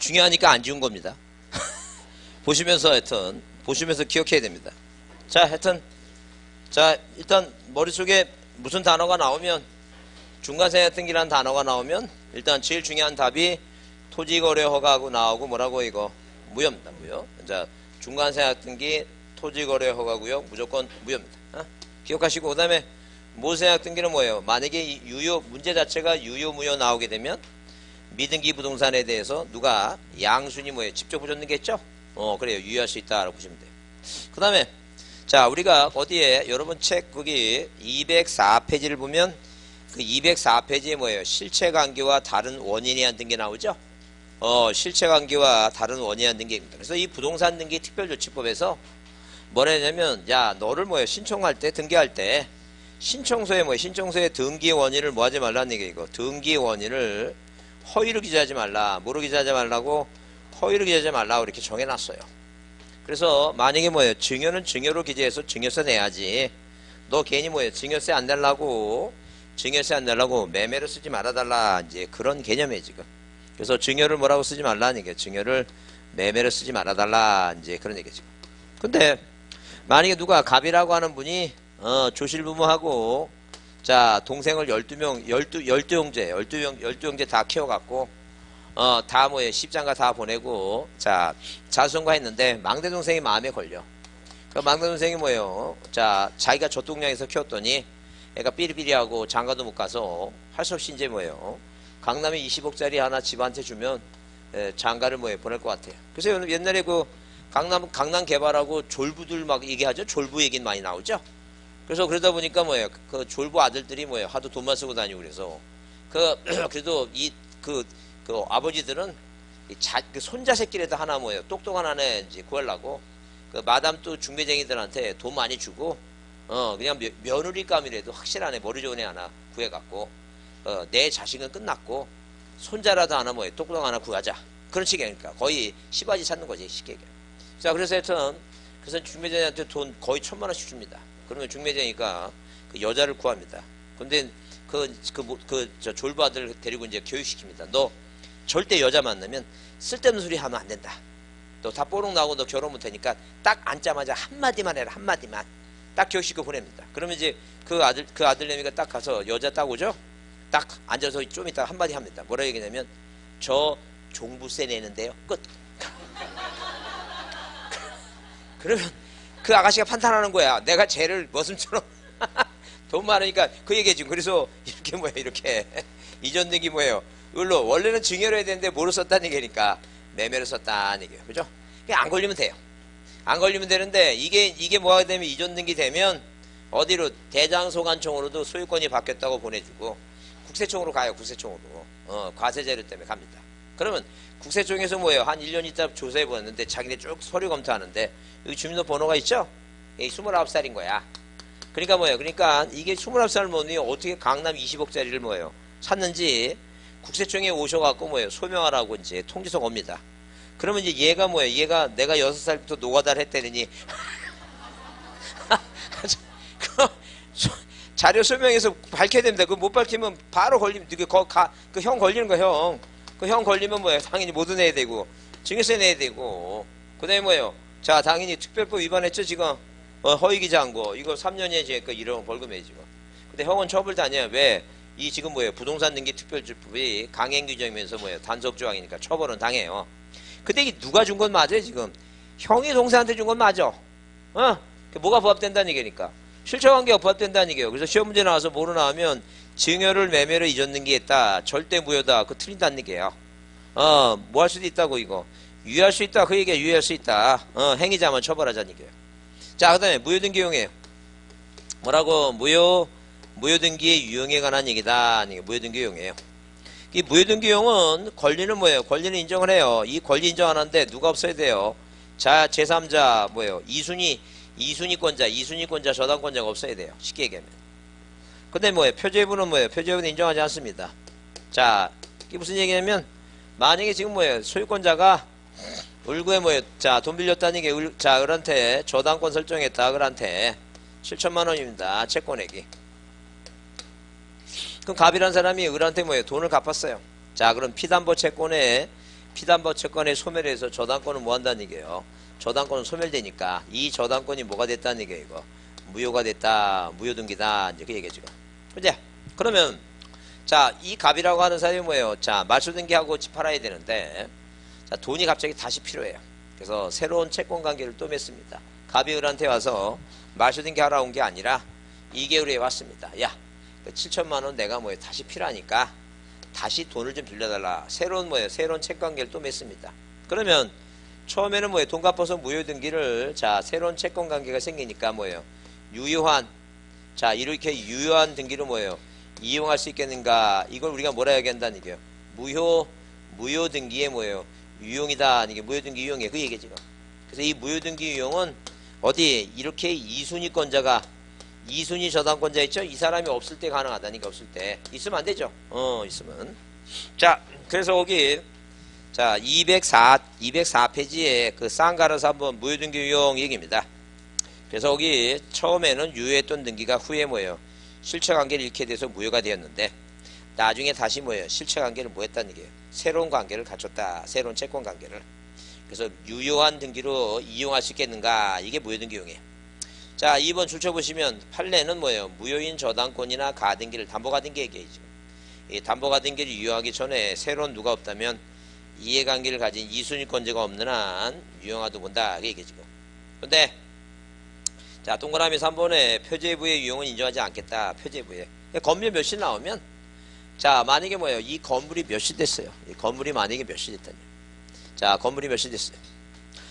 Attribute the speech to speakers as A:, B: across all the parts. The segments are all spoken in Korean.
A: 중요하니까 안 지운 겁니다. 보시면서 하여튼 보시면서 기억해야 됩니다. 자, 하여튼 자, 일단 머릿속에 무슨 단어가 나오면 중간세액등기라는 단어가 나오면 일단 제일 중요한 답이 토지거래 허가하고 나오고 뭐라고 이거 무효입니다. 무효. 자, 중간세액등기 토지거래 허가구역 무조건 무효입니다. 기억하시고 그 다음에 모세약등기는 뭐예요? 만약에 이 유효 문제 자체가 유효 무효 나오게 되면 미등기 부동산에 대해서 누가 양순이 뭐예요? 직접 부줬는겠죠? 그래요. 유효할 수 있다라고 보시면 돼요. 그 다음에 자, 우리가 어디에 여러분 책 거기 204페이지를 보면 그 204페이지에 뭐예요? 실체관계와 다른 원인에 의한 등기 나오죠? 실체관계와 다른 원인에 의한 등기입니다. 그래서 이 부동산 등기 특별조치법에서 뭐라 했냐면, 야, 너를 뭐예요? 신청할 때, 등기할 때, 신청서에 뭐예요? 신청서에 등기 원인을 뭐 하지 말라는 얘기예요, 이거. 등기 원인을 허위로 기재하지 말라. 뭐로 기재하지 말라고? 허위로 기재하지 말라고 이렇게 정해놨어요. 그래서 만약에 뭐예요? 증여는 증여로 기재해서 증여세 내야지. 너 괜히 뭐예요? 증여세 안 내려고, 증여세 안 내려고 매매로 쓰지 말아달라. 이제 그런 개념이에요, 지금. 그래서 증여를 뭐라고 쓰지 말라는 얘기예요. 증여를 매매로 쓰지 말아달라. 이제 그런 얘기죠, 지금. 근데, 만약에 누가 갑이라고 하는 분이 조실부모하고 자 동생을 12형제 다 키워갖고 다 뭐예요 십장가 다 보내고 자 자수성가 했는데 막내 동생이 마음에 걸려. 그 막내 동생이 뭐예요? 자 자기가 젖동량에서 키웠더니 애가 삐리삐리하고 장가도 못 가서 할 수 없이 이제 뭐예요? 강남에 20억짜리 하나 집한테 주면 장가를 뭐예요 보낼 것 같아요. 그래서 옛날에 그 강남 개발하고 졸부들 막 얘기하죠. 졸부 얘기는 많이 나오죠. 그래서 그러다 보니까 뭐예요. 그 졸부 아들들이 뭐예요. 하도 돈만 쓰고 다니고 그래서 그래도 그 아버지들은 그 손자 새끼라도 하나 뭐예요. 똑똑한 하나 이제 구하려고 그 마담 또 중매쟁이들한테 돈 많이 주고 그냥 며느리감이라도 확실한 애 머리 좋은 애 하나 구해갖고 내 자식은 끝났고 손자라도 하나 뭐예요. 똑똑한 하나 구하자. 그런 식이니까 거의 시바지 찾는 거지 쉽게 얘기해. 자, 그래서 하여튼, 그래서 중매쟁이한테 돈 거의 1,000만원씩 줍니다. 그러면 중매쟁이가 그 여자를 구합니다. 근데 저 졸부 아들 데리고 이제 교육시킵니다. 너 절대 여자 만나면 쓸데없는 소리 하면 안 된다. 너 다 뽀록 나오고 너 결혼 못 하니까 딱 앉자마자 한마디만 해라, 한마디만. 딱 교육시켜 보냅니다. 그러면 이제 그 아들내미가 딱 가서 여자 딱 오죠? 딱 앉아서 좀 이따 한마디 합니다. 뭐라 얘기냐면, 저 종부세 내는데요. 끝. 그러면 그 아가씨가 판단하는 거야. 내가 쟤를 머슴처럼 돈 많으니까 그 얘기지. 그래서 이렇게 뭐예요, 이렇게 이전 등기 뭐예요. 원래는 증여로 해야 되는데 뭐로 썼다는 얘기니까 매매로 썼다는 얘기예요. 그죠? 그냥 안 걸리면 돼요. 안 걸리면 되는데 이게 뭐가 되면 이전 등기 되면 어디로 대장소관청으로도 소유권이 바뀌었다고 보내주고 국세청으로 가요. 국세청으로 과세자료 때문에 갑니다. 그러면 국세청에서 뭐예요? 한 1년 있다 조사해 보았는데 자기네 쭉 서류 검토하는데 여기 주민등록번호가 있죠? 이게 29살인 거야. 그러니까 뭐예요? 그러니까 이게 29살 뭐니 어떻게 강남 20억짜리를 뭐예요? 샀는지 국세청에 오셔갖고 뭐예요? 소명하라고 이제 통지서가 옵니다. 그러면 이제 얘가 뭐예요? 얘가 내가 6살부터 노가다를 했다느니 자료 소명해서 밝혀야 됩니다. 그거 못 밝히면 바로 걸리면 그 형 걸리는 거야, 형. 그 형 걸리면 뭐예요? 당연히 모두 내야 되고 증여세 내야 되고 그 다음에 뭐예요? 자, 당연히 특별법 위반했죠, 지금. 허위기자한 거 이거 3년에 이제 그 이런 벌금이에요, 지금. 근데 형은 처벌 다녀요. 왜? 이 지금 뭐예요? 부동산 등기 특별조치법이 강행 규정이면서 뭐예요? 단속 조항이니까 처벌은 당해요. 근데 이게 누가 준 건 맞아요, 지금? 형이 동생한테 준 건 맞아. 뭐가 부합된다는 얘기니까. 실체관계가 부합된다는 얘기예요. 그래서 시험 문제 나와서 뭐로 나오면 증여를 매매로 이전 등기했다. 절대 무효다. 그거 틀린다는 얘기예요. 뭐 할 수도 있다고 이거. 유효할 수 있다. 그 얘기야. 유효할 수 있다. 행위자만 처벌하자는 얘기예요. 자, 그 다음에 무효등기 유형이에요. 뭐라고? 무효등기의 유형에 관한 얘기다. 무효등기 유형이에요. 이 무효등기 유형은 권리는 뭐예요? 권리는 인정을 해요. 이 권리 인정 안 하는데 누가 없어야 돼요? 자, 제3자 뭐예요? 이순위권자, 저당권자가 없어야 돼요. 쉽게 얘기하면. 근데 뭐예요? 표제부는 뭐예요? 표제부는 인정하지 않습니다. 자, 이게 무슨 얘기냐면, 만약에 지금 뭐예요? 소유권자가 을구에 뭐예요? 자, 돈 빌렸다는 게 자, 을한테 저당권 설정했다. 을한테 7천만 원입니다. 채권액이. 그럼 갑이라는 사람이 을한테 뭐예요? 돈을 갚았어요. 자, 그럼 피담보 채권에 피담보 채권의 소멸에서 저당권은 뭐 한다는 얘기예요. 저당권은 소멸되니까 이 저당권이 뭐가 됐다는 얘기예요. 이거 무효가 됐다, 무효등기다, 이제 그 얘기죠. 그죠? 그러면 자, 이 갑이라고 하는 사람이 뭐예요? 자, 말소등기하고 집 팔아야 되는데 자, 돈이 갑자기 다시 필요해요. 그래서 새로운 채권 관계를 또 맺습니다. 갑이 을한테 와서 말소등기 하러 온 게 아니라 2개월 후에 왔습니다. 야, 7천만 원 내가 뭐예요? 다시 필요하니까 다시 돈을 좀 빌려달라. 새로운 뭐예요? 새로운 채권 관계를 또 맺습니다. 그러면 처음에는 뭐예요? 돈 갚아서 무효등기를 자, 새로운 채권 관계가 생기니까 뭐예요? 유효한 자, 이렇게 유효한 등기를 뭐예요? 이용할 수 있겠는가? 이걸 우리가 뭐라 얘기한다는 얘기예요? 무효등기의 뭐예요? 유용이다. 이게 무효등기 유용이에요. 그 얘기 지금. 그래서 이 무효등기 유용은 어디 이렇게 2순위권자가 2순위 저당권자 있죠? 이 사람이 없을 때 가능하다니까. 없을 때 있으면 안 되죠. 있으면. 자, 그래서 거기 자 204페이지에 그 쌍가라서 한번 무효등기 유용 얘기입니다. 그래서 거기 처음에는 유효했던 등기가 후에 뭐예요? 실체관계를 잃게 돼서 무효가 되었는데 나중에 다시 뭐예요? 실체관계를 뭐 했다는 얘기예요? 새로운 관계를 갖췄다. 새로운 채권관계를. 그래서 유효한 등기로 이용할 수 있겠는가? 이게 무효등기 이용이에요. 자, 2번 줄쳐 보시면 판례는 뭐예요? 무효인 저당권이나 가등기를 담보가등기 얘기해야죠. 이 담보가등기를 유효하기 전에 새로운 누가 없다면 이해관계를 가진 이순위권자가 없는 한 유용하도 본다. 이게 얘기죠. 근데 자, 동그라미 3번에 표제부의 유용은 인정하지 않겠다. 표제부에. 건물 몇시 나오면 자, 만약에 뭐예요? 이 건물이 몇시 됐어요. 이 건물이 만약에 몇시 됐다니. 자, 건물이 몇시 됐어요.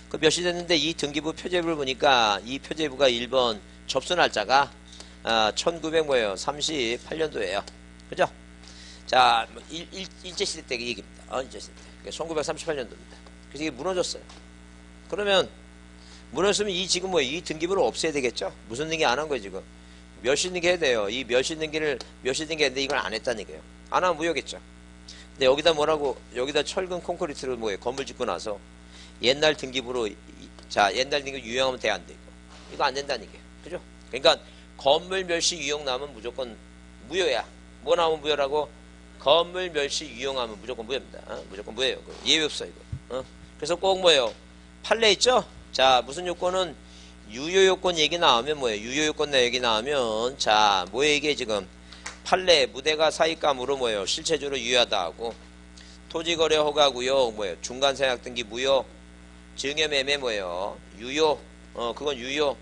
A: 그 몇시 됐는데 이 등기부 표제부를 보니까 이 표제부가 1번 접수 날짜가 1900 뭐예요? 38년도예요. 그죠? 자, 일제시대 때 얘기입니다. 일제시대 때. 1938년도입니다. 그래서 이게 무너졌어요. 그러면 무너졌으면 이 지금 뭐예요? 이 등기부를 없애야 되겠죠? 무슨 등기 안 한 거예요, 지금? 몇시 등기 해야 돼요. 이 몇시 등기를 몇시 등기 했는데 이걸 안 했다는 얘기예요. 안 하면 무효겠죠. 근데 여기다 뭐라고, 여기다 철근 콘크리트를 뭐예요? 건물 짓고 나서 옛날 등기부로, 자, 옛날 등기부 유용하면 돼, 안 돼, 이거 안 된다는 얘기예요. 그죠? 그러니까 건물 멸시 유용 나오면 무조건 무효야. 뭐 나오면 무효라고? 건물 멸시 유용하면 무조건 무효입니다. 무조건 무효예요. 예외 없어, 이거. 그래서 꼭 뭐예요? 판례 있죠? 자, 무슨 요건은 유효요건 얘기 나오면 뭐예요? 유효요건 얘기 나오면 자, 뭐 얘기해 지금? 판례, 무대가 사익감으로 뭐예요? 실체적으로 유효하다 하고 토지거래 허가구역 뭐예요? 중간세약 등기 무효, 증여매매 뭐예요? 유효, 그건 유효.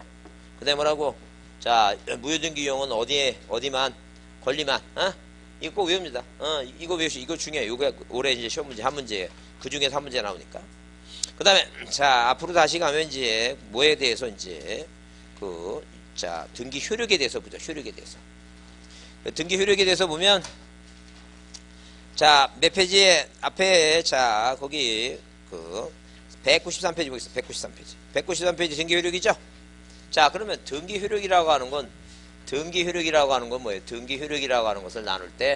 A: 그 다음에 뭐라고? 자, 무효등기 유형은 어디만? 권리만, 이거 꼭 외웁니다. 이거 외우시, 이거 중요해요. 이거 올해 이제 시험 문제 한 문제예요. 그 중에서 한 문제 나오니까. 그 다음에, 자, 앞으로 다시 가면 이제, 뭐에 대해서 이제, 자, 등기 효력에 대해서 보죠. 효력에 대해서. 등기 효력에 대해서 보면, 자, 몇 페이지에, 앞에, 자, 거기, 193페이지 보겠습니다. 193페이지. 193페이지 등기 효력이죠? 자, 그러면 등기 효력이라고 하는 건, 뭐예요? 등기 효력이라고 하는 것을 나눌 때,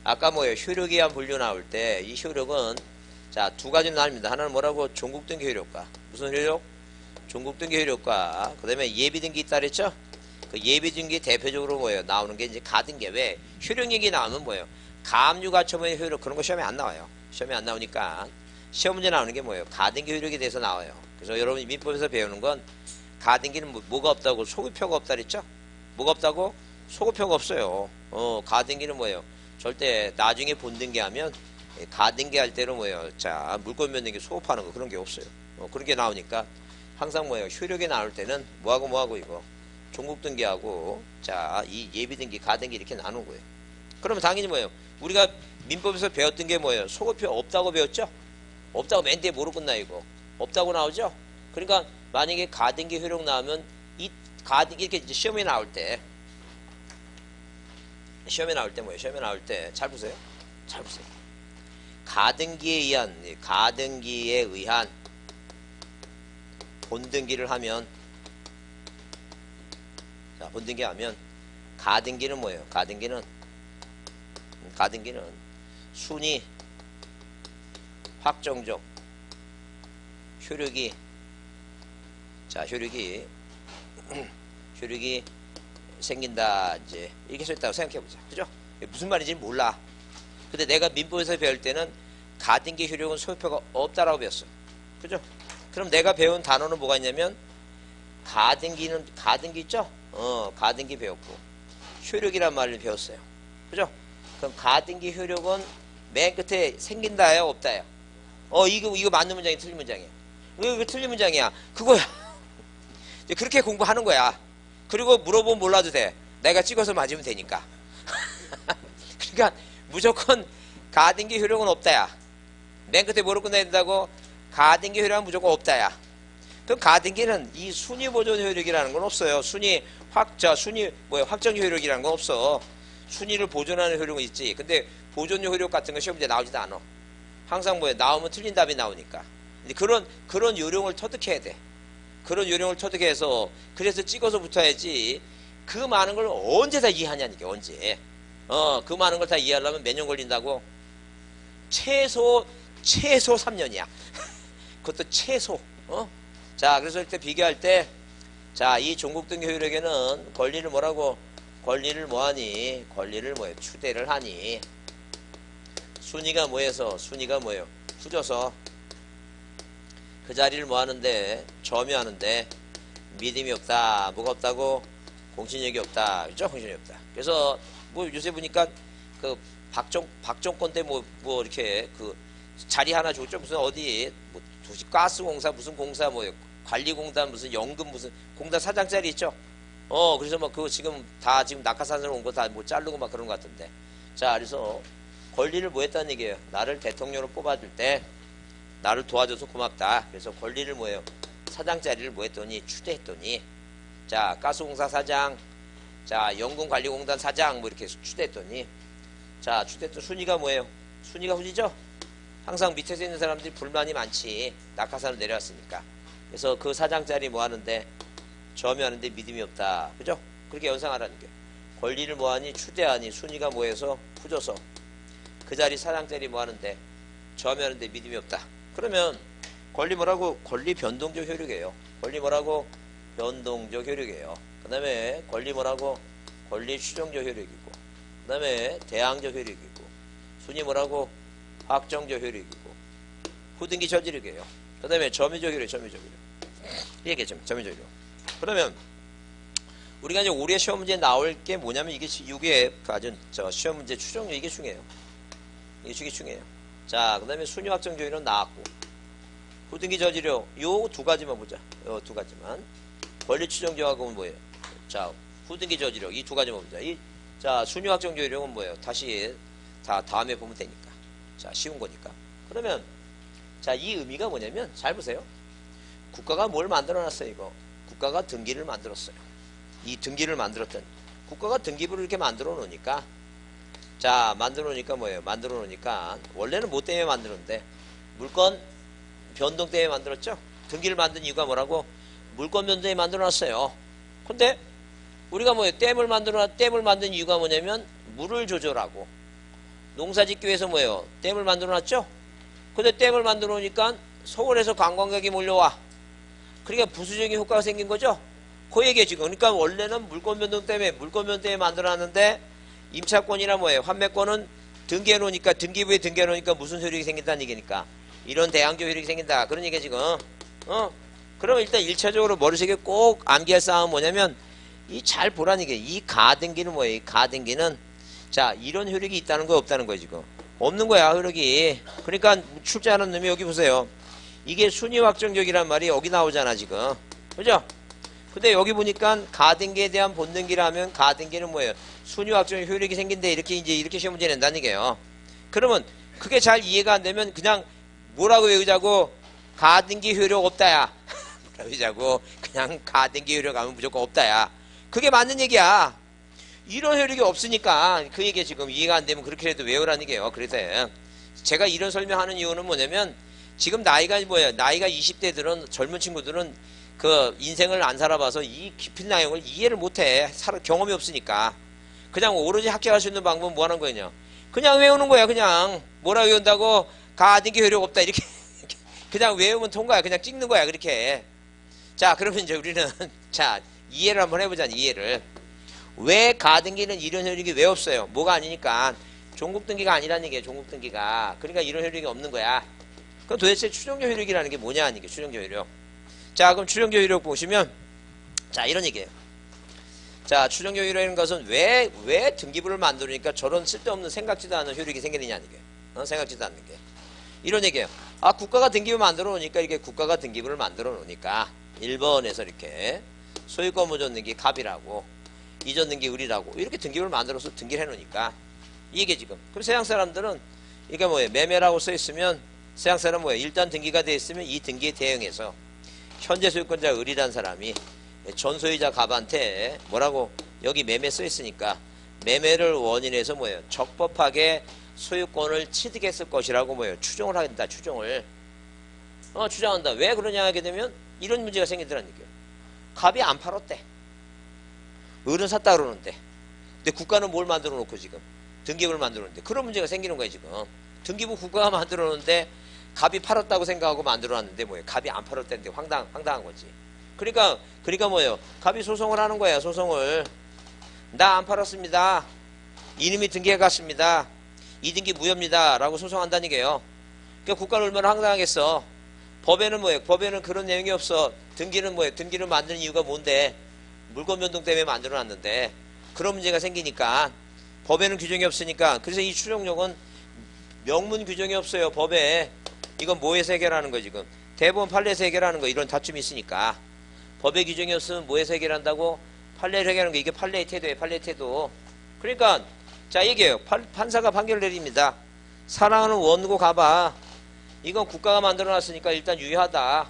A: 아까 뭐예요? 효력에 의한 분류 나올 때, 이 효력은, 자, 두 가지로 나뉩니다. 하나는 뭐라고? 종국등기 효력과. 무슨 효력? 종국등기 효력과. 그 다음에 예비등기 있다 그랬죠? 그 예비등기 대표적으로 뭐예요? 나오는 게 이제 가등기. 왜? 효력 얘기 나오면 뭐예요? 가압류가처분의 효력, 그런 거 시험에 안 나와요. 시험에 안 나오니까. 시험 문제 나오는 게 뭐예요? 가등기 효력에 대해서 나와요. 그래서 여러분이 민법에서 배우는 건 가등기는 뭐가 없다고? 소급표가 없다 그랬죠? 뭐가 없다고? 소급표가 없어요. 가등기는 뭐예요? 절대 나중에 본등기 하면 가등기 할 때로 뭐예요? 자, 물권 면등기 소급하는 거 그런 게 없어요. 그런 게 나오니까 항상 뭐예요? 효력이 나올 때는 뭐하고 이거 종국등기하고 자, 이 예비등기, 가등기 이렇게 나누는 거예요. 그러면 당연히 뭐예요? 우리가 민법에서 배웠던 게 뭐예요? 소급표 없다고 배웠죠? 없다고 맨 뒤에 뭐로 끝나 이거? 없다고 나오죠? 그러니까 만약에 가등기 효력 나오면 이 가등기 이렇게 이제 시험에 나올 때 뭐예요? 시험에 나올 때 잘 보세요. 가등기에 의한 본등기를 하면 자, 본등기 하면 가등기는 뭐예요? 가등기는 순위 확정적 효력이 생긴다 이제 이렇게 써 있다고 생각해 보자. 그죠? 무슨 말인지 몰라. 근데 내가 민법에서 배울 때는 가등기 효력은 소유표가 없다라고 배웠어. 그죠? 그럼 내가 배운 단어는 뭐가 있냐면 가등기 있죠? 가등기 배웠고 효력이란 말을 배웠어요. 그죠? 그럼 가등기 효력은 맨 끝에 생긴다요, 없다요? 이거 맞는 문장이 틀린 문장이야. 왜 틀린 문장이야? 그거야. 그렇게 공부하는 거야. 그리고 물어보면 몰라도 돼. 내가 찍어서 맞으면 되니까. 그러니까 무조건 가등기 효력은 없다야. 맨 끝에 뭐로 끝내야 된다고? 가등기 효력은 무조건 없다야. 그럼 가등기는 이 순위 보존 효력이라는 건 없어요. 확정 효력이라는 건 없어. 순위를 보존하는 효력은 있지. 근데 보존 효력 같은 건 시험 문제 나오지도 않아. 항상 나오면 틀린 답이 나오니까. 근데 그런 요령을 터득해야 돼. 그런 요령을 터득해서 그래서 찍어서 붙어야지. 그 많은 걸 언제 다 이해하냐니까. 언제. 그 많은 걸 다 이해하려면 몇 년 걸린다고? 최소 3년이야. 그것도 최소. 자, 그래서 이때 비교할 때, 자, 이 종국등기 효력에는 권리를 뭐라고? 권리를 뭐하니? 권리를 뭐예요? 추대를 하니. 순위가 뭐해서? 순위가 뭐예요? 후져서. 그 자리를 뭐하는데? 점유하는데 믿음이 없다. 뭐가 없다고? 공신력이 없다. 그죠? 공신력이 없다. 그래서 요새 보니까 그 박정권 때 이렇게 그 자리 하나 줬죠. 무슨 어디 가스공사 무슨 공사 관리공단 무슨 연금 무슨 공단 사장짜리 있죠. 그래서 그거 지금 낙하산으로 온 거 다 자르고 막 그런 것 같은데. 자, 그래서 권리를 뭐 했다는 얘기예요. 나를 대통령으로 뽑아줄 때 나를 도와줘서 고맙다. 그래서 권리를 뭐예요? 사장짜리를 뭐 했더니 추대했더니, 자, 가스공사 사장, 자, 연금관리공단 사장 이렇게 추대했더니, 자, 추대했던 순위가 뭐예요? 순위가 후지죠? 항상 밑에서 있는 사람들이 불만이 많지. 낙하산으로 내려왔으니까. 그래서 그 사장짜리 뭐 하는데? 점유하는데 믿음이 없다. 그죠? 그렇게 연상하라는 게. 권리를 뭐하니? 추대하니. 순위가 뭐해서? 후져서. 그 자리 사장짜리 뭐 하는데? 점유하는데 믿음이 없다. 그러면 권리 뭐라고? 권리 변동적 효력이에요. 권리 뭐라고? 변동적 효력이에요. 그 다음에 권리 뭐라고? 권리 추정적 효력이고, 그 다음에 대항적 효력이고, 순위 뭐라고? 확정적 효력이고, 후등기 저지력이에요. 그 다음에 점유적 효력, 점유적 효력. 이 얘기죠. 점유적 효력. 그러면 우리가 이제 올해 시험 문제에 나올 게 뭐냐면 이게 아주 시험 문제 추정력 이게 중요해요. 이게 중요해요. 자, 그 다음에 순위 확정 효력은 나왔고, 후등기 저지력 요 두 가지만 보자. 요 두 가지만. 권리 추정력하고는 뭐예요? 자, 후등기 저지력 이 두 가지만 보자. 자, 순위 확정 효력은 뭐예요? 다시 다음에 보면 되니까. 자, 쉬운 거니까. 그러면 자, 이 의미가 뭐냐면 잘 보세요. 국가가 뭘 만들어놨어요? 이거 국가가 등기를 만들었어요. 이 등기를 만들었던 국가가 등기부를 이렇게 만들어 놓으니까, 자, 만들어 놓으니까 뭐예요? 만들어 놓으니까 원래는 뭐 때문에 만들었는데? 물권 변동 때문에 만들었죠? 등기를 만든 이유가 뭐라고? 물권 변동 때문에 만들어 놨어요. 근데 우리가 뭐예요? 댐을 만든 이유가 뭐냐면 물을 조절하고, 농사 짓기 위해서 뭐예요? 댐을 만들어 놨죠? 근데 댐을 만들어 놓으니까 서울에서 관광객이 몰려와. 그러니까 부수적인 효과가 생긴 거죠? 그 얘기예요, 지금. 그러니까 원래는 물권 변동 때문에 만들어 놨는데, 임차권이나 뭐예요? 환매권은 등기해 놓으니까, 등기부에 등기해 놓으니까 무슨 효력이 생긴다는 얘기니까. 이런 대항적 효력이 생긴다. 그런 얘기야, 지금. 그러면 일단 1차적으로 머릿속에 꼭 암기할 사항은 뭐냐면, 잘 보라는 얘기예요. 이 가등기는 뭐예요? 이 가등기는, 자, 이런 효력이 있다는 거야, 없다는 거야, 지금? 없는 거야, 효력이. 그러니까 출제하는 놈이 여기 보세요. 이게 순위 확정적이란 말이 여기 나오잖아, 지금. 그죠? 근데 여기 보니까 가등기에 대한 본등기라면 가등기는 뭐예요? 순위 확정 효력이 생긴데 이렇게 시험 문제 낸다는 얘기예요. 그러면 그게 잘 이해가 안 되면 그냥 뭐라고 외우자고? 가등기 효력 없다야. 뭐라고 외우자고? 그냥 가등기 효력 하면 무조건 없다야. 그게 맞는 얘기야. 이런 효력이 없으니까 그 얘기 지금 이해가 안 되면 그렇게 해도 외우라는 얘기예요. 그래서 제가 이런 설명하는 이유는 뭐냐면, 지금 나이가 뭐예요? 나이가 20대들은, 젊은 친구들은 그 인생을 안 살아봐서 이 깊은 내용을 이해를 못해. 경험이 없으니까. 그냥 오로지 합격할 수 있는 방법은 뭐 하는 거냐? 그냥 외우는 거야. 그냥 뭐라 외운다고? 가등기 효력 없다 이렇게 그냥 외우면 통과야. 그냥 찍는 거야. 그렇게. 자, 그러면 이제 우리는 자, 이해를 한번 해보자. 이해를. 왜 가등기는 이런 효력이 왜 없어요? 뭐가 아니니까 종국 등기가 아니라는 얘기예요. 종국 등기가. 그러니까 이런 효력이 없는 거야. 그럼 도대체 추정적 효력이라는 게 뭐냐 하는 게 추정적 효력. 자, 그럼 추정적 효력 보시면 자, 이런 얘기예요. 자, 추정적 효력이라는 것은 왜 등기부를 만들으니까 저런 쓸데없는 생각지도 않은 효력이 생기느냐는 게. 생각지도 않는 게. 이런 얘기예요. 아, 국가가 등기부 만들어 놓으니까 이렇게 국가가 등기부를 만들어 놓으니까 1번에서 이렇게 소유권 무전 등기 갑이라고 이전 등기 을이라고 이렇게 등기부를 만들어서 등기를 해 놓으니까 이게 지금. 그럼 서양 사람들은 이게 뭐예요? 매매라고 써 있으면 서양 사람은 뭐예요? 일단 등기가 되어 있으면 이 등기에 대응해서 현재 소유권자 을이란 사람이 전 소유자 갑한테 뭐라고 여기 매매 써 있으니까 매매를 원인해서 뭐예요? 적법하게 소유권을 취득했을 것이라고 뭐예요? 추정을 한다. 추정을. 추정한다. 왜 그러냐 하게 되면 이런 문제가 생기더라는 얘기예요. 갑이 안 팔았대. 을은 샀다 그러는데. 근데 국가는 뭘 만들어 놓고 지금? 등기부를 만들어 놓는데. 그런 문제가 생기는 거예요, 지금. 등기부 국가가 만들어 놓는데 갑이 팔았다고 생각하고 만들어 놨는데 뭐예요? 갑이 안 팔았다는데 황당한 거지. 그러니까 뭐예요? 갑이 소송을 하는 거야, 소송을. 나 안 팔았습니다. 이놈이 등기해 갔습니다. 이 등기 무효입니다. 라고 소송한다는 얘기예요. 그러니까 국가는 얼마나 황당하겠어. 법에는 뭐예요? 법에는 그런 내용이 없어. 등기는 뭐예요? 등기를 만드는 이유가 뭔데? 물권 변동 때문에 만들어 놨는데 그런 문제가 생기니까 법에는 규정이 없으니까 그래서 이 추정력은 명문 규정이 없어요. 법에. 이건 뭐에서 해결하는 거야 지금? 대법원 판례에서 해결하는 거. 이런 다툼이 있으니까 법에 규정이 없으면 뭐에서 해결한다고? 판례를 해결하는 거. 이게 판례의 태도예요. 판례의 태도. 그러니까 자 얘기해요. 판사가 판결을 내립니다. 사랑하는 원고 가봐. 이건 국가가 만들어놨으니까 일단 유효하다.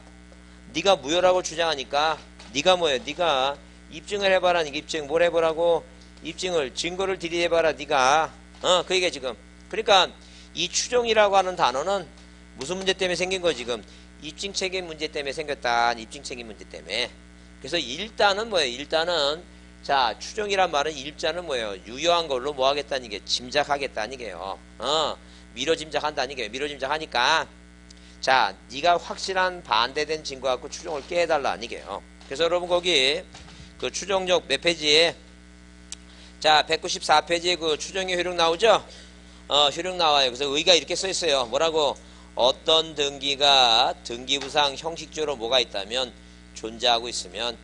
A: 네가 무효라고 주장하니까 네가 뭐예요? 네가 입증을 해봐라. 네가 입증 뭘 해보라고? 입증을 증거를 들이대봐라. 네가 그 얘기야 지금. 그러니까 이 추정이라고 하는 단어는 무슨 문제 때문에 생긴 거 지금? 입증책임 문제 때문에 생겼다. 입증책임 문제 때문에. 그래서 일단은 뭐예요? 일단은 자 추정이란 말은 일자는 뭐예요? 유효한 걸로 뭐 하겠다는 게 짐작하겠다는 게요. 미뤄 짐작한다는 게 미뤄 짐작하니까 자 네가 확실한 반대된 증거 갖고 추정을 깨달라는 게요. 그래서 여러분 거기 그 추정력 몇 페이지에 자 194페이지에 그 추정의 효력 나오죠? 효력 나와요. 그래서 의가 이렇게 써 있어요. 뭐라고? 어떤 등기가 등기부상 형식적으로 뭐가 있다면 존재하고 있으면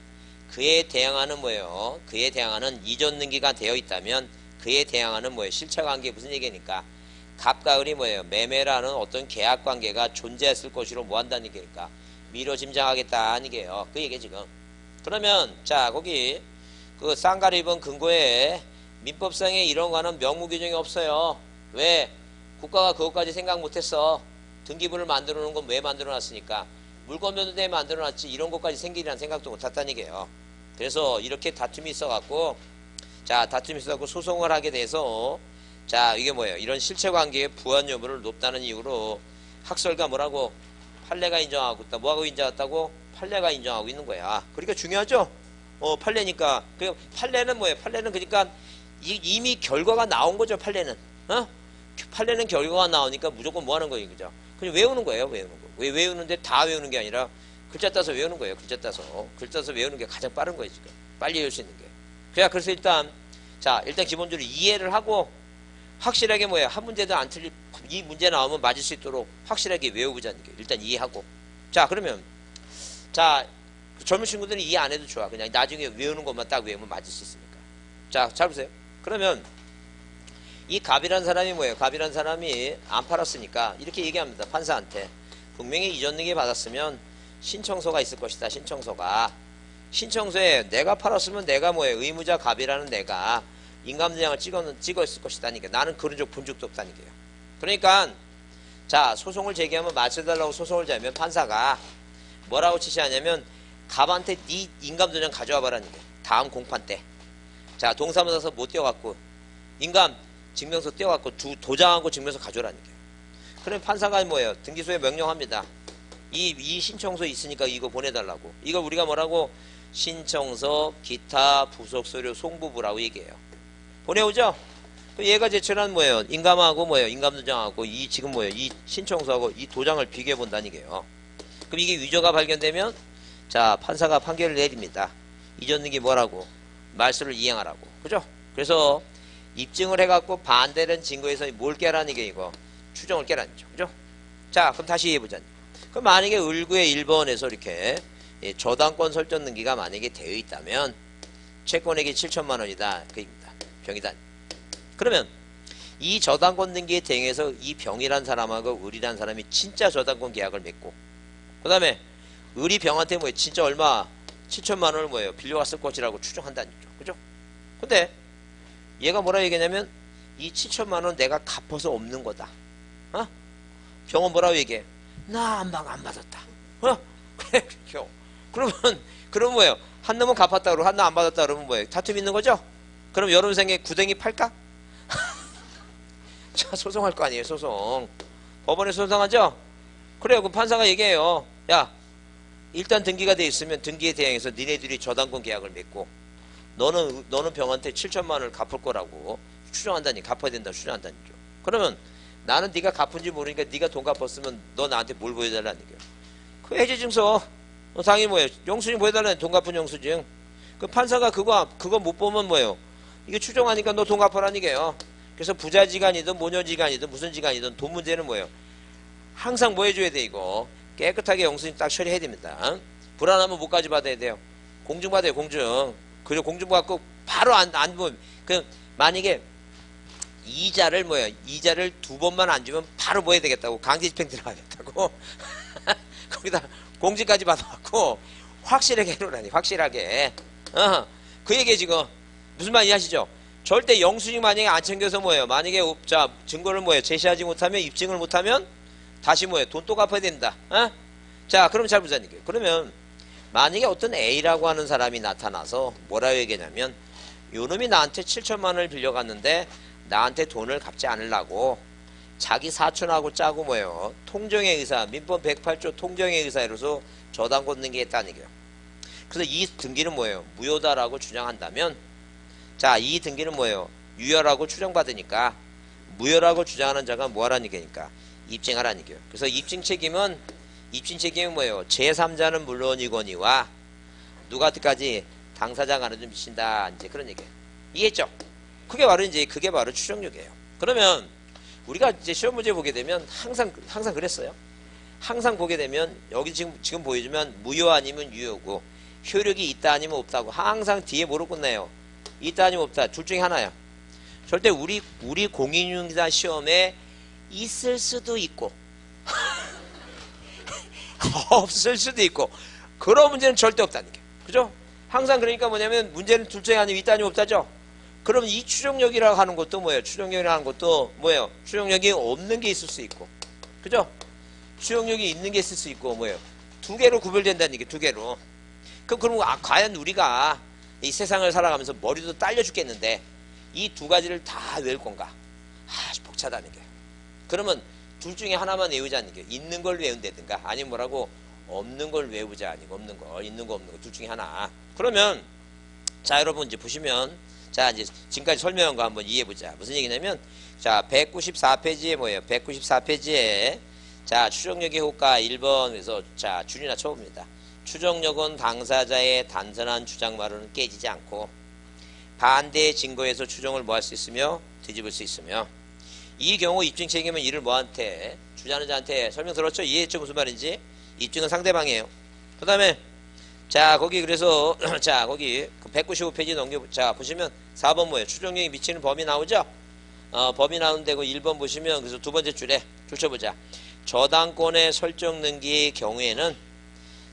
A: 그에 대항하는 뭐예요? 그에 대항하는 이전 등기가 되어 있다면 그에 대항하는 뭐예요? 실체관계 무슨 얘기니까 갑과 을이 뭐예요? 매매라는 어떤 계약관계가 존재했을 것으로 뭐 한다는 얘기니까 미뤄 짐작하겠다는 얘기예요. 그 얘기 지금. 그러면 자 거기 그 쌍가리 입은 근거에 민법상에 이런 거는 명무 규정이 없어요. 왜? 국가가 그것까지 생각 못했어. 등기부를 만들어 놓은 건 왜 만들어 놨으니까 물권 변동 때문에 만들어 놨지 이런 것까지 생기리란 생각도 못 했다는 얘기예요. 그래서 이렇게 다툼이 있어 갖고 자 다툼이 있어 갖고 소송을 하게 돼서 자 이게 뭐예요? 이런 실체관계의 부합 여부를 높다는 이유로 학설가 뭐라고? 판례가 인정하고 있다. 뭐하고 인정했다고? 판례가 인정하고 있는 거야. 그러니까 중요하죠? 판례니까. 그 판례는 뭐예요? 판례는 그러니까 이미 결과가 나온 거죠. 판례는. 판례는 결과가 나오니까 무조건 뭐 하는 거예요, 그죠? 그냥 외우는 거예요, 외우는 거. 왜 외우는데 다 외우는 게 아니라 글자 따서 외우는 거예요, 글자 따서. 글자 따서 외우는 게 가장 빠른 거예요, 지금. 빨리 외울 수 있는 게. 그래서 일단 기본적으로 이해를 하고 확실하게 뭐예요? 한 문제도 안 틀릴, 이 문제 나오면 맞을 수 있도록 확실하게 외워보자는 게 일단 이해하고. 자, 그러면 자, 젊은 친구들은 이해 안 해도 좋아. 그냥 나중에 외우는 것만 딱 외우면 맞을 수 있으니까. 자, 잘 보세요. 그러면 이 갑이라는 사람이 뭐예요? 갑이라는 사람이 안 팔았으니까 이렇게 얘기합니다. 판사한테. 분명히 이전 등기 받았으면 신청서가 있을 것이다. 신청서에 내가 팔았으면 내가 뭐예요? 의무자 갑이라는 내가 인감도장을 찍었을 것이다니까. 나는 그런 적 본 적도 없다니까요. 그러니까 자 소송을 제기하면 맞춰달라고 소송을 제기하면 판사가 뭐라고 지시하냐면 갑한테 네 인감도장 가져와 봐라는 게 다음 공판 때. 자 동사무소에서 못 떼어갖고 인감 증명서 떼어갖고 도장하고 증명서 가져오라는 게. 그럼 판사가 뭐예요? 등기소에 명령합니다. 이 신청서 있으니까 이거 보내달라고. 이걸 우리가 뭐라고? 신청서 기타 부속서류 송부부라고 얘기해요. 보내오죠? 얘가 제출한 뭐예요? 인감하고 뭐예요? 인감도장하고 이 지금 뭐예요? 이 신청서하고 이 도장을 비교해 본다는 얘기예요. 그럼 이게 위조가 발견되면 자 판사가 판결을 내립니다. 이전 등기 뭐라고? 말소를 이행하라고. 그죠? 그래서 입증을 해갖고 반대는 증거에서 뭘 깨라는 게 이거 추정을 깨라는 거죠. 그죠? 자, 그럼 다시 해보자. 그럼 만약에 을구의 1번에서 이렇게 저당권 설정 등기가 만약에 되어 있다면 채권액이 7천만 원이다. 그입니다. 병이다. 그러면 이 저당권 등기에 대응해서 이 병이란 사람하고 을이란 사람이 진짜 저당권 계약을 맺고 그 다음에 을이 병한테 뭐예요? 진짜 얼마 7천만 원을 뭐예요? 빌려갔을 것이라고 추정한다는 거죠. 그죠? 근데 얘가 뭐라 얘기하냐면 이 7천만 원 내가 갚아서 없는 거다. 어? 병은 뭐라고 얘기해? 나 안 받았다. 어? 그래, 그러면 뭐예요? 한 놈은 갚았다 그러고 한 놈 안 받았다 그러면 뭐예요? 다툼 있는 거죠? 그럼 여러분 생에 구덩이 팔까? 자, 소송할 거 아니에요, 소송. 법원에 소송하죠? 그래요, 그럼 판사가 얘기해요. 야, 일단 등기가 돼 있으면 등기에 대항해서 니네들이 저당권 계약을 맺고 너는 병한테 7천만 원을 갚을 거라고 추정한다니, 갚아야 된다 추정한다니. 그러면 나는 네가 갚은지 모르니까 네가 돈 갚았으면 너 나한테 뭘 보여달라는 거야. 그 해지증서 당연히 뭐예요? 영수증 보여달라는 돈 갚은 영수증. 그 판사가 그거 못 보면 뭐예요? 이게 추정하니까 너 돈 갚아라는 얘기예요. 그래서 부자지간이든 모녀지간이든 무슨 지간이든 돈 문제는 뭐예요? 항상 뭐 해줘야 돼 이거? 깨끗하게 영수증 딱 처리해야 됩니다. 불안하면 뭐까지 받아야 돼요? 공증 받아요, 공증. 그리고 공증 받고 바로 안 보면 그 만약에 이자를 이자를 2번만 안 주면 바로 뭐 해야 되겠다고? 강제 집행 들어가겠다고? 거기다 공증까지 받아갖고 확실하게 해놓으라니, 확실하게. 그 얘기 지금 무슨 말인지 아시죠? 절대 영수증 만약에 안 챙겨서 만약에 자 증거를 제시하지 못하면, 입증을 못하면 다시 돈 또 갚아야 된다. 자, 그럼 잘 보자는 거예요. 그러면 만약에 어떤 A라고 하는 사람이 나타나서 뭐라고 얘기하냐면 요놈이 나한테 7천만 원을 빌려갔는데 나한테 돈을 갚지 않으려고 자기 사촌하고 짜고 통정의 의사, 민법 108조 통정의 의사로서 저당권 등기했다는 얘기예요. 그래서 이 등기는 무효다라고 주장한다면, 자, 이 등기는 유효라고 추정받으니까 무효라고 주장하는 자가 뭐하라는 얘기니까 입증하라는 얘기예요. 그래서 입증 책임은 제3자는 물론이거니와 누가까지 당사자 간에도 미친다, 이제 그런 얘기예요. 이해했죠? 그게 바로 추정력이에요. 그러면 우리가 이제 시험 문제 보게 되면 항상 그랬어요. 항상 보게 되면 여기 지금 보여주면 무효 아니면 유효고 효력이 있다 아니면 없다고 항상 뒤에 뭐로 끝나요? 있다 아니면 없다. 둘 중에 하나야. 절대 우리 공인중개사 시험에 있을 수도 있고 없을 수도 있고 그런 문제는 절대 없다는 게. 그죠? 항상 그러니까 뭐냐면 문제는 둘 중에 아니면 있다 아니면 없다죠? 그럼 이 추정력이라고 하는 것도 추정력이라고 하는 것도 추정력이 없는 게 있을 수 있고. 그죠? 추정력이 있는 게 있을 수 있고 두 개로 구별된다는 얘기, 두 개로. 그럼 과연 우리가 이 세상을 살아가면서 머리도 딸려 죽겠는데 이 두 가지를 다 외울 건가? 벅차다는 게. 그러면 둘 중에 하나만 외우자는 게, 있는 걸 외운다든가 아니면 없는 걸 외우자, 아니고 없는 거, 있는 거 없는 거 둘 중에 하나. 그러면 자, 여러분 이제 보시면, 자, 이제 지금까지 설명한 거 한번 이해해보자. 무슨 얘기냐면, 자, 194페이지에 194페이지에 자, 추정력의 효과 1번에서 자, 줄이나 쳐봅니다. 추정력은 당사자의 단순한 주장만으로는 깨지지 않고 반대의 증거에서 추정을 할 수 있으며 뒤집을 수 있으며, 이 경우 입증 책임은 이를 뭐한테? 주장하는 자한테. 설명 들었죠? 이해했죠? 무슨 말인지? 입증은 상대방이에요. 그 다음에 자, 거기 그래서 자, 거기 195페이지 자, 보시면 4번 추정력이 미치는 범위 나오죠? 범위 나오는 데고 1번 보시면 그래서 두 번째 줄에 줄 쳐보자. 저당권의 설정 등기의 경우에는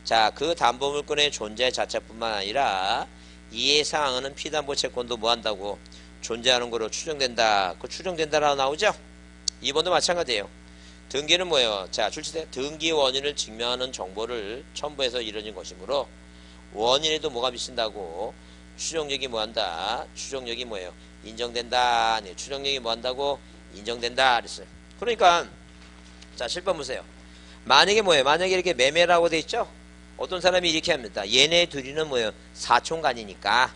A: 자, 그 담보물권의 존재 자체뿐만 아니라 이에 해당하는 피담보 채권도 뭐한다고? 존재하는 거로 추정된다. 그 추정된다라고 나오죠? 2번도 마찬가지예요. 등기는 자, 출시돼. 등기 원인을 증명하는 정보를 첨부해서 이루어진 것이므로 원인에도 뭐가 미친다고? 추정력이 뭐한다? 추정력이 인정된다. 네, 추정력이 뭐한다고? 인정된다. 그랬어요. 그러니까 자, 7번 보세요. 만약에 만약에 이렇게 매매라고 돼 있죠? 어떤 사람이 이렇게 합니다. 얘네 둘이는 사촌간이니까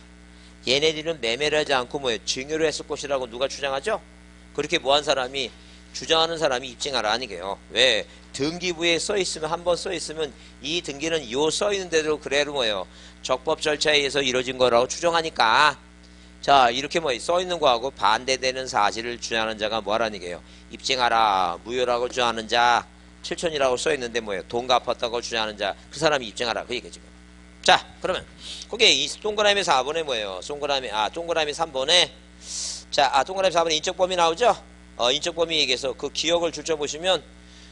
A: 얘네들은 매매를 하지 않고 증여를 했을 것이라고 누가 주장하죠? 그렇게 뭐한 사람이, 주장하는 사람이 입증하라 아니게요. 왜? 등기부에 써있으면, 한번 써있으면 이 등기는 요 써있는 대로 그대로 적법 절차에 의해서 이루어진 거라고 추정하니까 자, 이렇게 뭐 써 있는 거하고 반대되는 사실을 주장하는 자가 뭐하라는 얘기예요? 입증하라. 무효라고 주장하는 자, 7천이라고 써 있는데 뭐예요? 돈 갚았다고 주장하는 자, 그 사람이 입증하라. 그 얘기 지금. 자, 그러면 거기에 이 동그라미 4번에 뭐예요? 동그라미 3번에 자, 동그라미 4번에 인적 범위 나오죠? 인적 범위 얘기해서 그 기억을 줄여보시면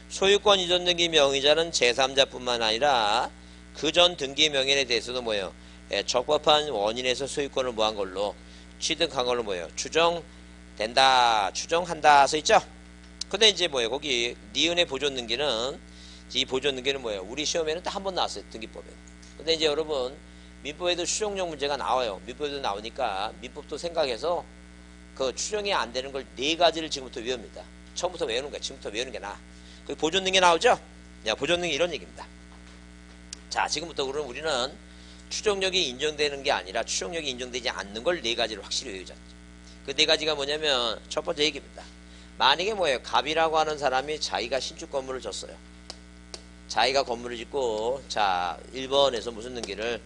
A: 소유권 이전 등기 명의자는 제3자뿐만 아니라 그 전 등기 명인에 대해서도 뭐예요? 적법한 원인에서 소유권을 뭐한 걸로 취득한 걸로 뭐예요? 추정된다, 추정한다 써 있죠? 근데 이제 뭐예요? 거기 니은의 보존 등기는 이 보존 등기는 뭐예요? 우리 시험에는 딱 한 번 나왔어요. 등기법에. 근데 이제 여러분 민법에도 추정용 문제가 나와요. 민법에도 나오니까 민법도 생각해서 그 추정이 안 되는 걸 4가지를 지금부터 외웁니다. 처음부터 외우는 거야. 지금부터 외우는 게 나아. 그 보존 등기 나오죠? 야, 보존 등기 이런 얘기입니다. 자, 지금부터 그럼 우리는 추정력이 인정되는 게 아니라 추정력이 인정되지 않는 걸 4가지를 확실히 외우자. 그 4가지가 뭐냐면 첫 번째 얘기입니다. 만약에 뭐예요? 갑이라고 하는 사람이 자기가 신축 건물을 졌어요. 자기가 건물을 짓고 자 1번에서 무슨 등기를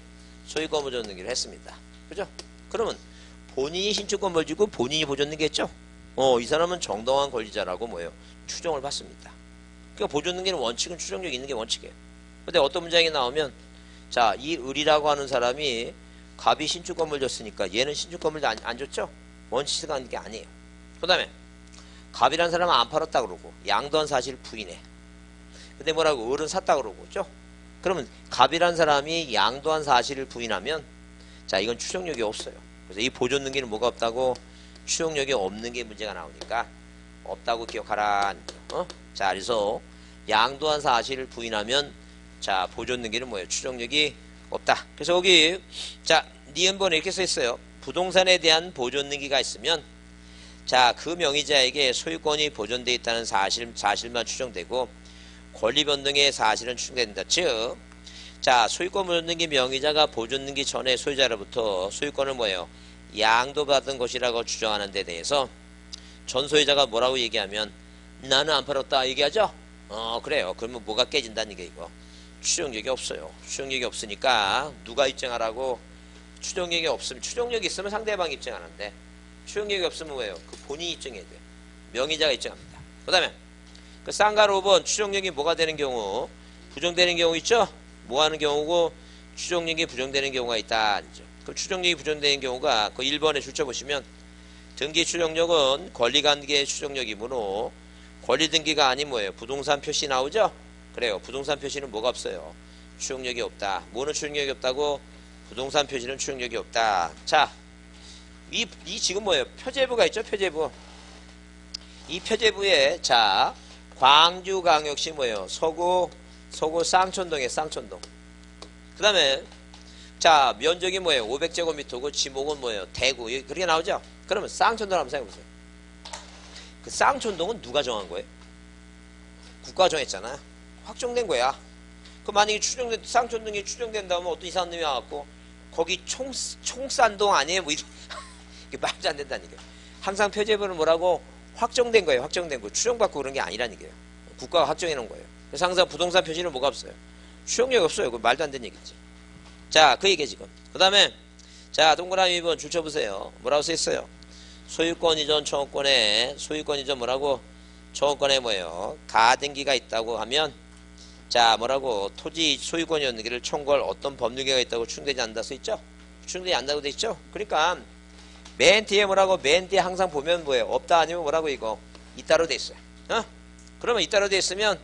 A: 소유권 보존 등기를 했습니다. 그죠? 그러면 본인이 신축 건물을 짓고 본인이 보존 등기했죠? 이 사람은 정당한 권리자라고 뭐예요? 추정을 받습니다. 그러니까 보존 등기는 원칙은 추정력이 있는 게 원칙이에요. 근데 어떤 문장이 나오면 자, 이 을이라고 하는 사람이 갑이 신축 건물 줬으니까 얘는 신축 건물도 안 줬죠? 원칙이 아닌 게 아니에요. 그 다음에 갑이라는 사람은 안 팔았다 그러고 양도한 사실을 부인해. 근데 뭐라고? 을은 샀다 그러고 그죠? 그러면 갑이라는 사람이 양도한 사실을 부인하면 자, 이건 추정력이 없어요. 그래서 이 보존 등기는 뭐가 없다고? 추정력이 없는 게 문제가 나오니까 없다고 기억하라. 자, 그래서 양도한 사실을 부인하면 자, 보존 등기는 뭐예요? 추정력이 없다. 그래서 여기 자, 니은번에 이렇게 써 있어요. 부동산에 대한 보존 등기가 있으면 자, 그 명의자에게 소유권이 보존되어 있다는 사실만 추정되고 권리 변동의 사실은 추정된다. 즉, 자, 소유권 보존 등기 명의자가 보존 등기 전에 소유자로부터 소유권을 뭐예요? 양도받은 것이라고 주장하는 데 대해서 전 소유자가 뭐라고 얘기하면 나는 안 팔았다 얘기하죠? 그래요. 그러면 뭐가 깨진다는 게 이거. 추정력이 없어요. 추정력이 없으니까 누가 입증하라고? 추정력이 없으면, 추정력이 있으면 상대방이 입증하는데 추정력이 없으면 뭐예요? 그 본인이 입증해야 돼요. 명의자가 입증합니다. 그 다음에 그 쌍가 5번 추정력이 뭐가 되는 경우? 부정되는 경우 있죠? 뭐 하는 경우고 추정력이 부정되는 경우가 있다. 그 추정력이 부정되는 경우가 그 1번에 줄쳐보시면 등기 추정력은 권리관계의 추정력이므로 권리등기가 아닌 뭐예요? 부동산 표시 나오죠? 그래요. 부동산 표시는 뭐가 없어요? 추정력이 없다. 뭐는 추정력이 없다고? 부동산 표시는 추정력이 없다. 자, 이 지금 뭐예요? 표제부가 있죠? 표제부. 이 표제부에 자, 광주광역시 뭐예요? 서구 쌍촌동에 쌍촌동. 그 다음에 자, 면적이 뭐예요? 500제곱미터고 지목은 뭐예요? 대구. 그렇게 나오죠? 그러면 쌍촌동 한번 생각해보세요. 그 쌍촌동은 누가 정한 거예요? 국가가 정했잖아요. 확정된 거야. 그 만약에 쌍촌동이 추정된다면 어떤 이상한 놈이 와갖고 거기 총산동 아니에요? 뭐 이게 말도 안 된다는 얘기예요. 항상 표제부는 뭐라고? 확정된 거예요. 확정된 거. 추정받고 그런 게 아니라는 얘기예요. 국가가 확정해 놓은 거예요. 그래서 항상 부동산 표시는 뭐가 없어요? 추정력이 없어요. 그 말도 안 되는 얘기지. 자, 그 얘기 지금. 그 다음에 자, 동그라미 2번 줄 쳐보세요. 뭐라고 써있어요? 소유권 이전 청구권에 소유권 이전 뭐라고? 청구권에 뭐예요? 가등기가 있다고 하면 자, 뭐라고? 토지 소유권이었는기를 청구할 어떤 법률계가 있다고 추정되지 않는다 써있죠? 추정되지 않는다고 돼있죠? 그러니까 맨 뒤에 뭐라고? 맨 뒤에 항상 보면 뭐예요? 없다 아니면 뭐라고 이거? 있다로 돼있어요. 그러면 있다로 돼있으면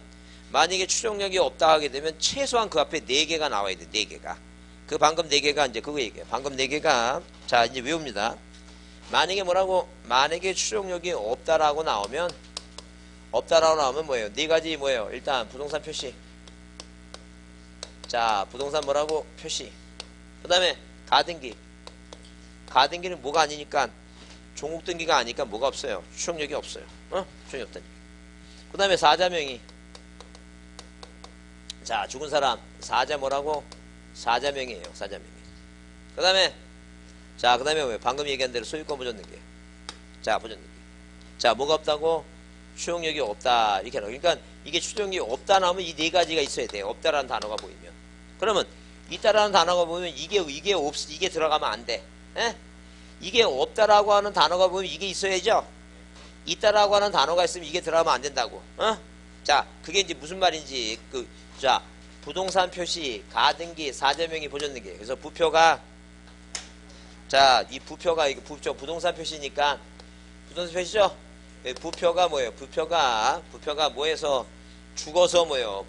A: 만약에 추정력이 없다 하게 되면 최소한 그 앞에 4개가 나와야 돼. 4개가. 그 방금 4개가 이제 그거 얘기해요. 방금 4개가 자, 이제 외웁니다. 만약에 뭐라고? 만약에 추정력이 없다라고 나오면 뭐예요? 4가지 뭐예요? 일단 부동산 표시. 자, 부동산 뭐라고? 표시. 그 다음에 가등기. 가등기는 뭐가 아니니까 종국등기가 아니니까 뭐가 없어요? 추정력이 없어요. 추정이 없다니. 그 다음에 사자명의. 자, 죽은 사람 사자 뭐라고? 사자명이에요. 사자명의. 그 다음에 자, 그 다음에 왜? 방금 얘기한 대로 소유권 보존등기. 자, 보존등기. 자, 뭐가 없다고? 추정력이 없다. 이렇게 하는. 그러니까 이게 추정력이 없다 나오면 이 4가지가 있어야 돼요. 없다라는 단어가 보이면. 그러면 있다라는 단어가 보이면 이게 들어가면 안 돼. 에? 이게 없다라고 하는 단어가 보면 이게 있어야죠. 있다라고 하는 단어가 있으면 이게 들어가면 안 된다고. 어? 자, 그게 이제 무슨 말인지. 자, 부동산 표시, 가등기, 사제명의, 보존등기. 그래서 부표가, 자, 이 부표가, 이거 부동산 표시니까, 부동산 표시죠? 부표가 뭐예요? 부표가 뭐해서 죽어서 뭐예요?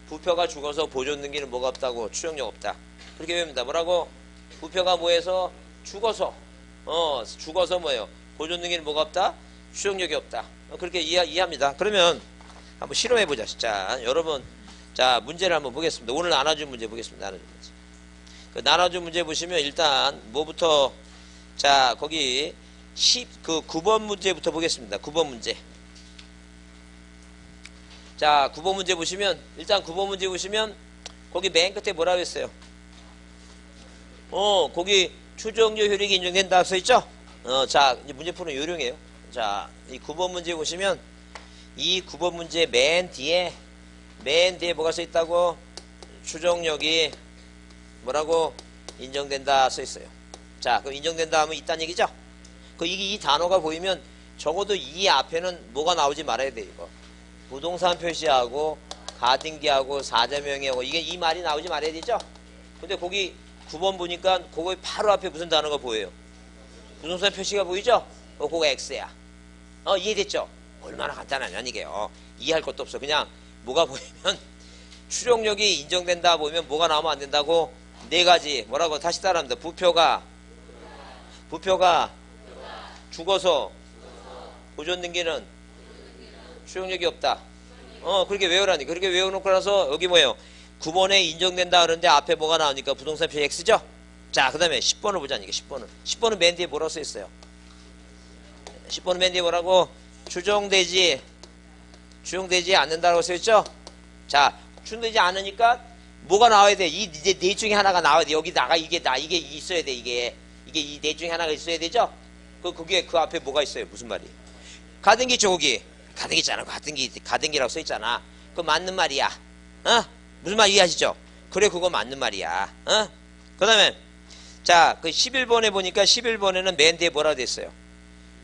A: 부표가 죽어서 보존등기는 뭐가 없다고? 추정력 없다. 그렇게 외웁니다. 뭐라고? 부표가 뭐해서 죽어서, 죽어서 뭐예요? 보존등기는 뭐가 없다? 추정력이 없다. 그렇게 이해합니다. 그러면 한번 실험해보자. 자, 여러분. 자, 문제를 한번 보겠습니다. 오늘 나눠준 문제 보겠습니다. 나눠준 문제. 그 나눠준 문제 보시면 일단 뭐부터, 자, 거기 9번 문제부터 보겠습니다. 9번 문제. 자, 9번 문제 보시면, 일단 9번 문제 보시면, 거기 맨 끝에 뭐라고 했어요? 거기 추정력 효력이 인정된다 써있죠? 자, 이제 문제 푸는 요령이에요. 자, 이 9번 문제 보시면, 이 9번 문제 맨 뒤에 뭐가 써있다고? 추정력이 뭐라고? 인정된다 써있어요. 자, 그럼 인정된다 하면 있다는 얘기죠? 이 단어가 보이면 적어도 이 앞에는 뭐가 나오지 말아야 돼, 이거. 부동산 표시하고, 가등기하고, 사제명의하고, 이 말이 나오지 말아야 되죠? 근데 거기 9번 보니까, 그거 바로 앞에 무슨 단어가 보여요? 부동산 표시가 보이죠? 그거 X야. 이해됐죠? 얼마나 간단하냐, 이게요. 이해할 것도 없어. 그냥, 뭐가 보이면, 추정력이 인정된다 보면 뭐가 나오면 안 된다고? 네 가지. 뭐라고? 다시 따라합니다. 부표가 죽어서 보존등기는 추정력이 없다. 그렇게 외우라니. 그렇게 외워놓고 나서 여기 뭐예요? 9번에 인정된다 그러는데 앞에 뭐가 나오니까 부동산 표시 X죠? 자, 그 다음에 10번을 보자니까. 10번은 맨 뒤에 뭐라고 써있어요? 10번은 맨 뒤에 뭐라고? 추정되지 않는다고 써있죠? 자, 추정되지 않으니까 뭐가 나와야 돼? 이 넷 중에 하나가 나와야 돼. 여기다가 이게 있어야 돼. 이게 이 넷 중에 하나가 있어야 되죠? 그게 그 앞에 뭐가 있어요? 무슨 말이? 가등기 있죠, 거기. 가등기 있잖아. 가등기라고 써있잖아. 그거 맞는 말이야. 무슨 말 이해하시죠? 그래, 그거 맞는 말이야. 그 다음에, 자, 그 11번에 보니까 11번에는 맨 뒤에 뭐라고 됐어요?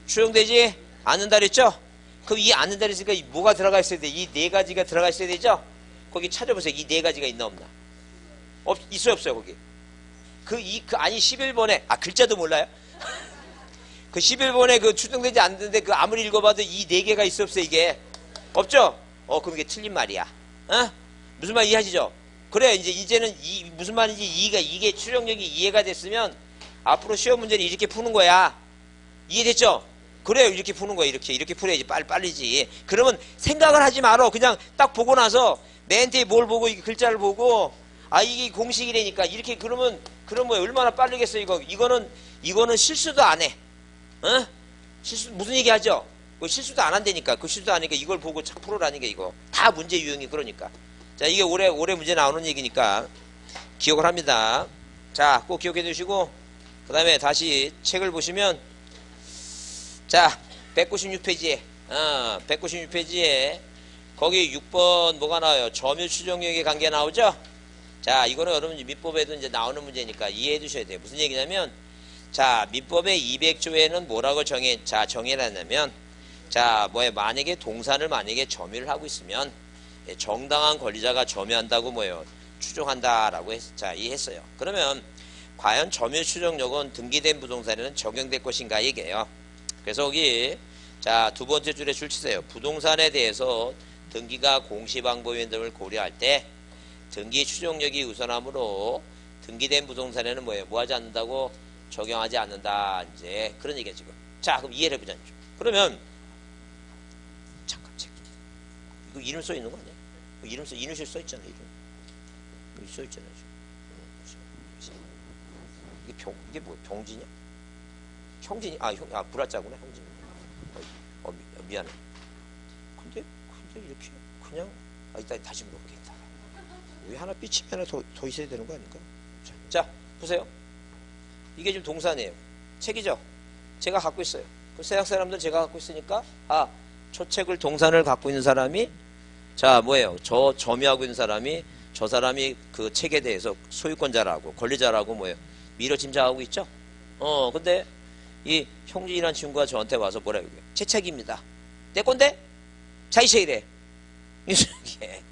A: 추정되지 않는다 그랬죠? 그럼 이 않는다 그랬으니까 뭐가 들어가 있어야 돼? 이 네 가지가 들어가 있어야 되죠? 거기 찾아보세요. 이 네 가지가 있나 없나? 있어요, 없어요, 거기? 아니, 11번에, 글자도 몰라요? 그 11번에 그 추정되지 않는데 아무리 읽어봐도 이 네 개가 있어, 없어요, 이게? 없죠? 그럼 이게 틀린 말이야. 무슨 말 이해하시죠? 그래, 이제는 무슨 말인지 이게 추정력이 이해가 됐으면 앞으로 시험 문제는 이렇게 푸는 거야. 이해됐죠? 그래요, 이렇게 푸는 거야, 이렇게 풀어야지, 빨리지. 그러면 생각을 하지 말어. 그냥 딱 보고 나서 맨 뒤에 뭘 보고, 이 글자를 보고, 이게 공식이라니까. 이렇게 그럼 뭐 얼마나 빠르겠어, 이거. 이거는 실수도 안 해. 무슨 얘기 하죠? 실수도 안 한다니까. 그 실수도 안 하니까 이걸 보고 착 풀어라니까, 이거. 다 문제 유형이 그러니까. 자, 이게 올해 문제 나오는 얘기니까 기억을 합니다. 자, 꼭 기억해 두시고, 그 다음에 다시 책을 보시면, 자, 196페이지에, 196페이지에, 거기 6번 뭐가 나와요? 점유 추정력의 관계 나오죠? 자, 이거는 여러분 민법에도 이제 나오는 문제니까 이해해 두셔야 돼요. 무슨 얘기냐면, 자, 민법의 200조에는 뭐라고 정해놨냐면, 자, 만약에 동산을 점유를 하고 있으면, 정당한 권리자가 점유한다고 추정한다라고 이해했어요. 그러면, 과연 점유 추정력은 등기된 부동산에는 적용될 것인가 얘기예요. 그래서 여기, 자, 두 번째 줄에 줄치세요. 부동산에 대해서 등기가 공시방법인 등을 고려할 때, 등기 추정력이 우선하므로 등기된 부동산에는 뭐 하지 않는다고? 적용하지 않는다. 이제 그런 얘기야, 지금. 자, 그럼 이해를 해보자. 그러면, 잠깐, 이거 이름 써 있는 거 아니야? 이름실 써 있잖아, 이름. 여기 써 있잖아, 지금. 이게 뭐, 병진이야? 형진이? 불화자구나, 형진. 미안해. 근데 이렇게, 그냥, 이따 다시 물어보겠다. 여기 하나 삐치면 하나 더 있어야 되는 거 아닌가? 자, 보세요. 이게 지금 동산이에요. 책이죠? 제가 갖고 있어요. 그 세상 사람들 제가 갖고 있으니까, 저 책을 동산을 갖고 있는 사람이, 자, 저 점유하고 있는 사람이, 저 사람이 그 책에 대해서 소유권자라고, 권리자라고 미러 짐작하고 있죠? 근데 이 형진이라는 친구가 저한테 와서 뭐라 그래요? 제 책입니다. 내 건데? 자기체 이래. 이게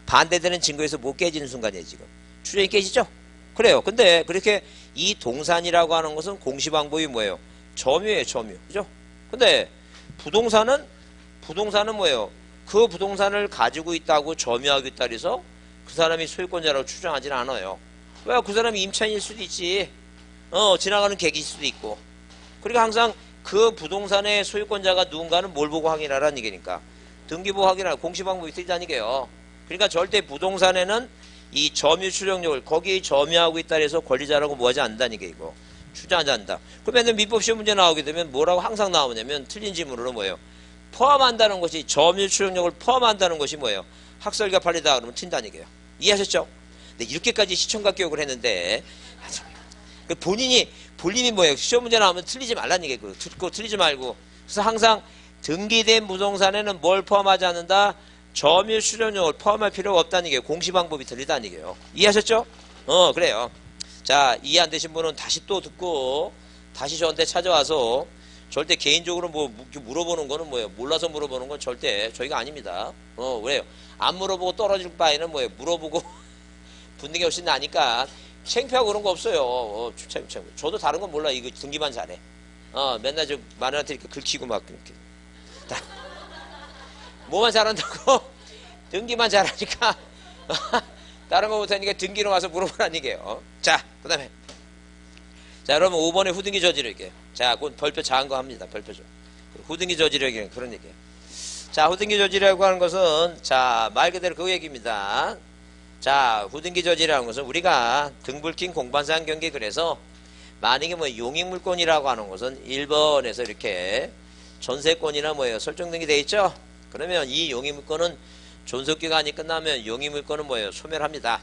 A: 반대되는 증거에서 못 깨지는 순간이에요, 지금. 추정이 깨지죠? 그래요. 근데 그렇게 이 동산이라고 하는 것은 공시방법이 뭐예요? 점유예요, 점유. 그죠? 근데 부동산은 뭐예요? 그 부동산을 가지고 있다고 점유하고 있다 그래서 그 사람이 소유권자라고 추정하지는 않아요. 왜? 그 사람이 임차인일 수도 있지. 지나가는 객일 수도 있고. 그러니까 항상 그 부동산의 소유권자가 누군가는 뭘 보고 확인하라는 얘기니까. 등기부 확인하라. 공시방법이 틀리다는 얘기예요. 그러니까 절대 부동산에는 이 점유 추정력을 거기에 점유하고 있다 해서 권리자라고 뭐하지 않는다는 게 이거. 추정하지 않는다. 그러면 민법 시험 문제 나오게 되면 뭐라고 항상 나오냐면 틀린 지문으로 뭐예요? 포함한다는 것이 점유 추정력을 포함한다는 것이 뭐예요? 학설과 판례다 그러면 튄다는 얘기예요. 이해하셨죠? 근데 이렇게까지 시청각 교육을 했는데 본인이 뭐예요? 시험 문제 나오면 틀리지 말라는 얘기예요. 듣고 틀리지 말고. 그래서 항상 등기된 부동산에는 뭘 포함하지 않는다? 점유 추정력을 포함할 필요가 없다는 얘기예요. 공시방법이 틀리다는 얘기예요. 이해하셨죠? 그래요. 자, 이해 안 되신 분은 다시 또 듣고 다시 저한테 찾아와서 절대 개인적으로 뭐 물어보는 거는 뭐예요? 몰라서 물어보는 건 절대 저희가 아닙니다. 왜요? 안 물어보고 떨어질 바에는 뭐예요? 물어보고 붙는 게 훨씬 나니까 창피하고 그런 거 없어요. 저도 다른 건 몰라. 이거 등기만 잘해. 맨날 저 마누라한테 이렇게 긁히고 막 이렇게. 뭐만 잘한다고? 등기만 잘하니까 다른 거 못하니까 등기로 와서 물어보라는 얘기예요. 자, 그 다음에 자, 여러분 5번에 후등기 저지르기. 자, 곧 별표 작은 거 합니다. 별표 좀. 후등기 저지르기 그런 얘기예요. 자, 후등기 저지르기라고 하는 것은 자, 말 그대로 그 얘기입니다. 자, 후등기 저지라는 것은 우리가 등불킨 공반상 경기 그래서 만약에 뭐 용익물권이라고 하는 것은 1번에서 이렇게 전세권이나 뭐예요? 설정등기 돼 있죠? 그러면 이 용익물권은 존속기간이 끝나면 용익물권은 뭐예요? 소멸합니다.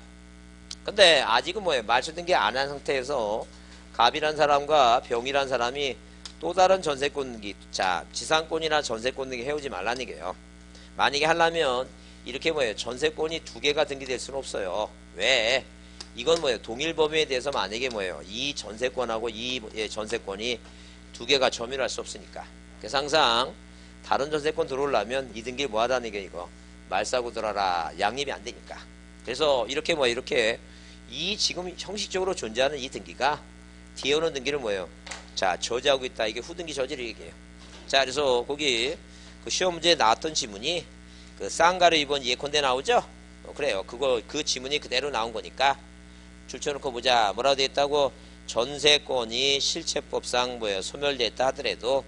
A: 근데 아직은 뭐예요? 말소등기 안 한 상태에서 갑이란 사람과 병이란 사람이 또 다른 전세권 등기, 자, 지상권이나 전세권 등기 해오지 말라는 얘기예요. 만약에 하려면 이렇게 뭐예요? 전세권이 두 개가 등기될 수는 없어요. 왜? 이건 뭐예요? 동일 범위에 대해서 만약에 뭐예요? 이 전세권하고 이 전세권이 두 개가 점유할 수 없으니까. 그래서 항상 다른 전세권 들어오려면 이 등기를 뭐 하다는 게 이거 말사고 들어라. 양립이 안 되니까. 그래서 이렇게 뭐 이렇게 이 지금 형식적으로 존재하는 이 등기가 뒤에 오는 등기를 뭐예요? 자, 저지하고 있다. 이게 후등기 저지를 얘기해요. 자, 그래서 거기 그 시험 문제에 나왔던 지문이 그 쌍가루 2번 예컨대 나오죠? 그래요. 그 지문이 그대로 나온 거니까 줄쳐놓고 보자. 뭐라고 되어 있다고? 전세권이 실체법상 뭐예요? 소멸됐다 하더라도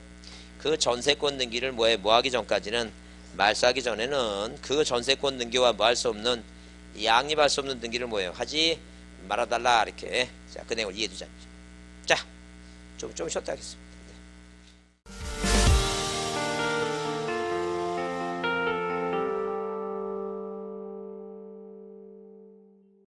A: 그 전세권 등기를 뭐 하기 전까지는 말소하기 전에는 그 전세권 등기와 뭐 할 수 없는 양립할 수 없는 등기를 뭐예요? 하지 말아달라 이렇게. 자, 그 내용을 이해해 두자. 자, 좀 쉬었다 하겠습니다.